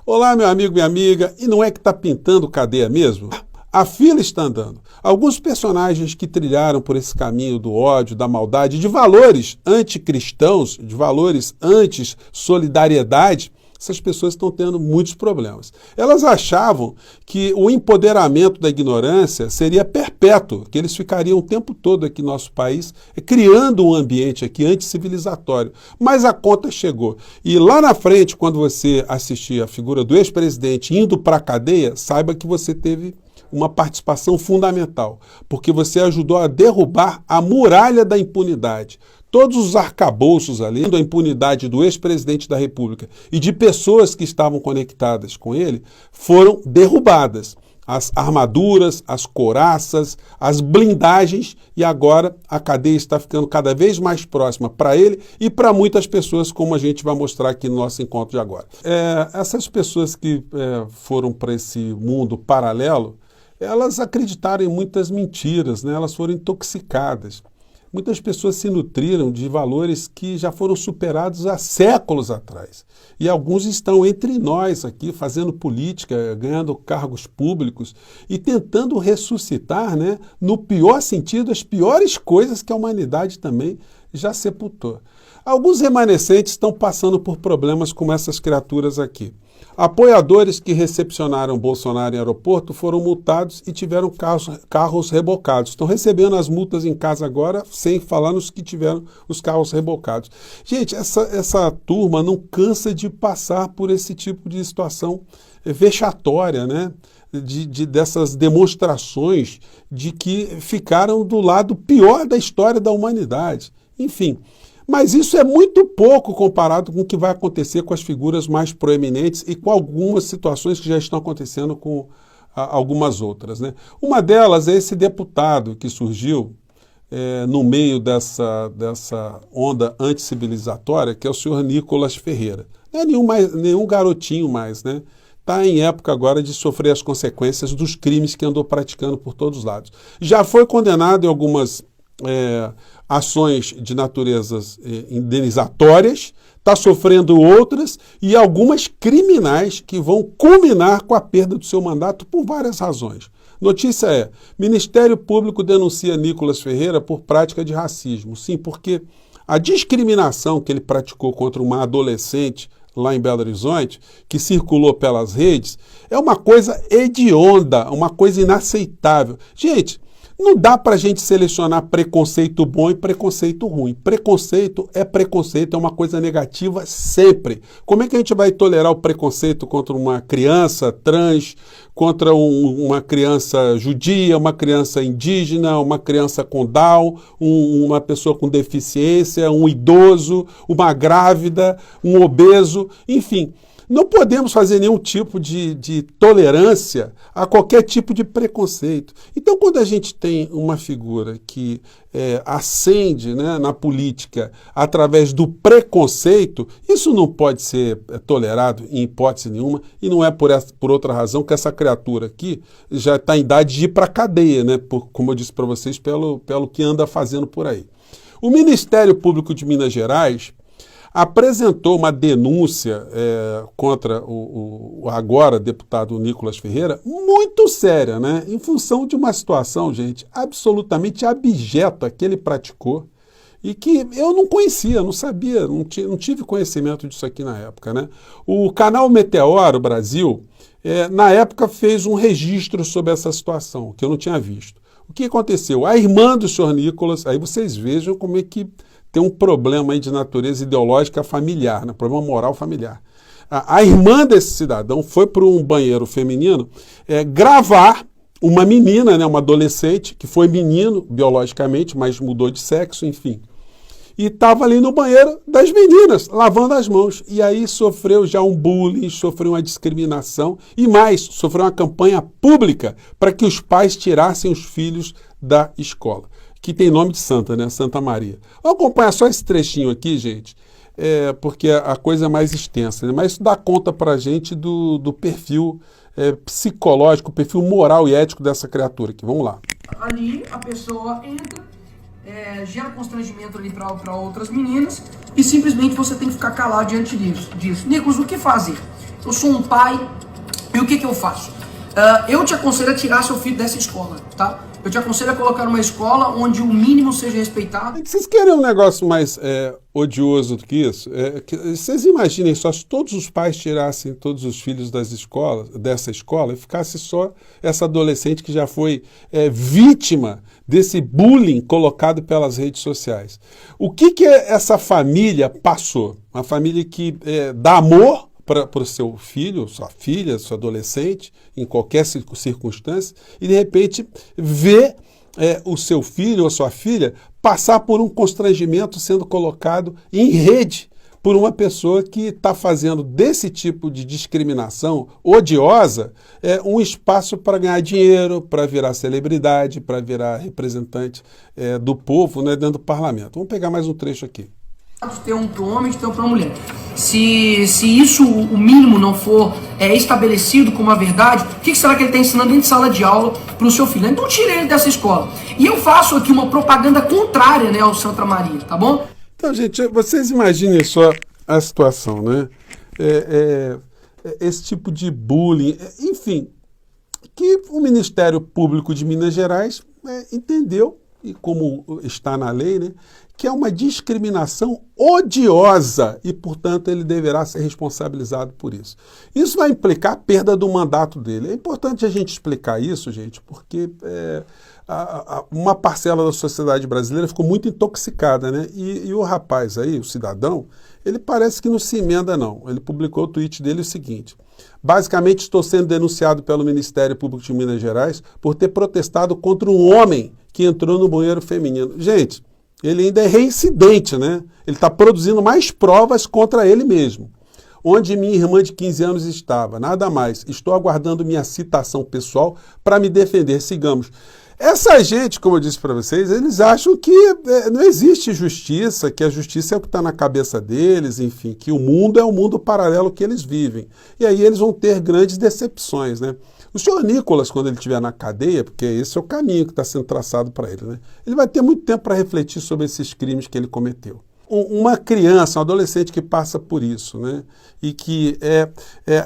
Olá, meu amigo, minha amiga, e não é que está pintando cadeia mesmo? A fila está andando. Alguns personagens que trilharam por esse caminho do ódio, da maldade, de valores anticristãos, de valores anti-solidariedade, essas pessoas estão tendo muitos problemas. Elas achavam que o empoderamento da ignorância seria perpétuo, que eles ficariam o tempo todo aqui no nosso país criando um ambiente aqui anticivilizatório. Mas a conta chegou. E lá na frente, quando você assistir a figura do ex-presidente indo para a cadeia, saiba que você teve uma participação fundamental, porque você ajudou a derrubar a muralha da impunidade. Todos os arcabouços ali, a impunidade do ex-presidente da República e de pessoas que estavam conectadas com ele, foram derrubadas. As armaduras, as couraças, as blindagens, e agora a cadeia está ficando cada vez mais próxima para ele e para muitas pessoas, como a gente vai mostrar aqui no nosso encontro de agora. Essas pessoas que foram para esse mundo paralelo, elas acreditaram em muitas mentiras, né? Elas foram intoxicadas. Muitas pessoas se nutriram de valores que já foram superados há séculos atrás. E alguns estão entre nós aqui, fazendo política, ganhando cargos públicos e tentando ressuscitar, né, no pior sentido, as piores coisas que a humanidade também já sepultou. Alguns remanescentes estão passando por problemas como essas criaturas aqui. Apoiadores que recepcionaram Bolsonaro em aeroporto foram multados e tiveram carros rebocados. Estão recebendo as multas em casa agora, sem falar nos que tiveram os carros rebocados. Gente, essa turma não cansa de passar por esse tipo de situação vexatória, né? Dessas demonstrações de que ficaram do lado pior da história da humanidade. Enfim. Mas isso é muito pouco comparado com o que vai acontecer com as figuras mais proeminentes e com algumas situações que já estão acontecendo com algumas outras, né? Uma delas é esse deputado que surgiu no meio dessa onda anticivilizatória, que é o senhor Nicolas Ferreira. Não é nenhum garotinho mais, né? Está em época agora de sofrer as consequências dos crimes que andou praticando por todos os lados. Já foi condenado em algumas ações de naturezas indenizatórias, está sofrendo outras e algumas criminais que vão culminar com a perda do seu mandato por várias razões. Notícia é: Ministério Público denuncia Nicolas Ferreira por prática de racismo. Sim, porque a discriminação que ele praticou contra uma adolescente lá em Belo Horizonte, que circulou pelas redes, é uma coisa hedionda, uma coisa inaceitável. Gente, não dá para a gente selecionar preconceito bom e preconceito ruim. Preconceito, é uma coisa negativa sempre. Como é que a gente vai tolerar o preconceito contra uma criança trans, contra uma criança judia, uma criança indígena, uma criança com Down, uma pessoa com deficiência, um idoso, uma grávida, um obeso, enfim. Não podemos fazer nenhum tipo de tolerância a qualquer tipo de preconceito. Então, quando a gente tem uma figura que ascende, né, na política através do preconceito, isso não pode ser tolerado em hipótese nenhuma, e não é por outra razão que essa criatura aqui já está em idade de ir para a cadeia, né, como eu disse para vocês, pelo que anda fazendo por aí. O Ministério Público de Minas Gerais apresentou uma denúncia contra o agora deputado Nicolas Ferreira, muito séria, né? Em função de uma situação, gente, absolutamente abjeta que ele praticou e que eu não conhecia, não sabia, não tive conhecimento disso aqui na época, né? O canal Meteoro Brasil, na época, fez um registro sobre essa situação, que eu não tinha visto. O que aconteceu? A irmã do senhor Nicolas, aí vocês vejam como é que tem um problema aí de natureza ideológica familiar, né? Problema moral familiar. A irmã desse cidadão foi para um banheiro feminino gravar uma menina, né, uma adolescente, que foi menino biologicamente, mas mudou de sexo, enfim. E estava ali no banheiro das meninas, lavando as mãos. E aí sofreu já um bullying, sofreu uma discriminação e mais, sofreu uma campanha pública para que os pais tirassem os filhos da escola, que tem nome de santa, né? Santa Maria. Vamos acompanhar só esse trechinho aqui, gente, porque a coisa é mais extensa, né? Mas isso dá conta para a gente do perfil psicológico, perfil moral e ético dessa criatura aqui. Vamos lá. Ali a pessoa entra, gera constrangimento ali para outras meninas e simplesmente você tem que ficar calado diante disso. Nicolas, o que fazer? Eu sou um pai e o que eu faço? Eu te aconselho a tirar seu filho dessa escola, tá? Eu te aconselho a colocar numa escola onde o mínimo seja respeitado. Vocês querem um negócio mais odioso do que isso? Vocês imaginem só se todos os pais tirassem todos os filhos dessa escola e ficasse só essa adolescente que já foi vítima desse bullying colocado pelas redes sociais. O que essa família passou? Uma família que dá amor para o seu filho, sua filha, seu adolescente, em qualquer circunstância, e de repente vê o seu filho ou sua filha passar por um constrangimento sendo colocado em rede por uma pessoa que está fazendo desse tipo de discriminação odiosa um espaço para ganhar dinheiro, para virar celebridade, para virar representante do povo, né, dentro do parlamento. Vamos pegar mais um trecho aqui. De ter um para o homem, de ter um para a mulher. Se isso, o mínimo, não for estabelecido como a verdade, o que será que ele está ensinando dentro de sala de aula para o seu filho? Então tire ele dessa escola. E eu faço aqui uma propaganda contrária, né, ao Santa Maria, tá bom? Então, gente, vocês imaginem só a situação, né? Esse tipo de bullying, enfim, que o Ministério Público de Minas Gerais entendeu, e como está na lei, né, que é uma discriminação odiosa e, portanto, ele deverá ser responsabilizado por isso. Isso vai implicar a perda do mandato dele. É importante a gente explicar isso, gente, porque uma parcela da sociedade brasileira ficou muito intoxicada, né? E o rapaz aí, o cidadão, ele parece que não se emenda, não. Ele publicou o tweet dele o seguinte: basicamente, estou sendo denunciado pelo Ministério Público de Minas Gerais por ter protestado contra um homem que entrou no banheiro feminino. Gente, ele ainda é reincidente, né? Ele está produzindo mais provas contra ele mesmo. Onde minha irmã de 15 anos estava, nada mais. Estou aguardando minha citação pessoal para me defender. Sigamos. Essa gente, como eu disse para vocês, eles acham que não existe justiça, que a justiça é o que está na cabeça deles, enfim, que o mundo é o mundo paralelo que eles vivem. E aí eles vão ter grandes decepções, né? O senhor Nicolas, quando ele estiver na cadeia, porque esse é o caminho que está sendo traçado para ele, né? Ele vai ter muito tempo para refletir sobre esses crimes que ele cometeu. Uma criança, um adolescente que passa por isso, né? E que é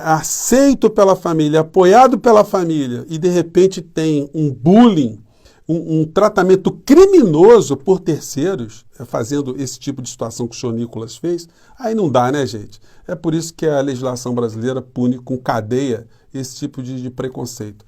aceito pela família, apoiado pela família, e de repente tem um bullying, um tratamento criminoso por terceiros, fazendo esse tipo de situação que o senhor Nicolas fez, aí não dá, né, gente? É por isso que a legislação brasileira pune com cadeia esse tipo de preconceito.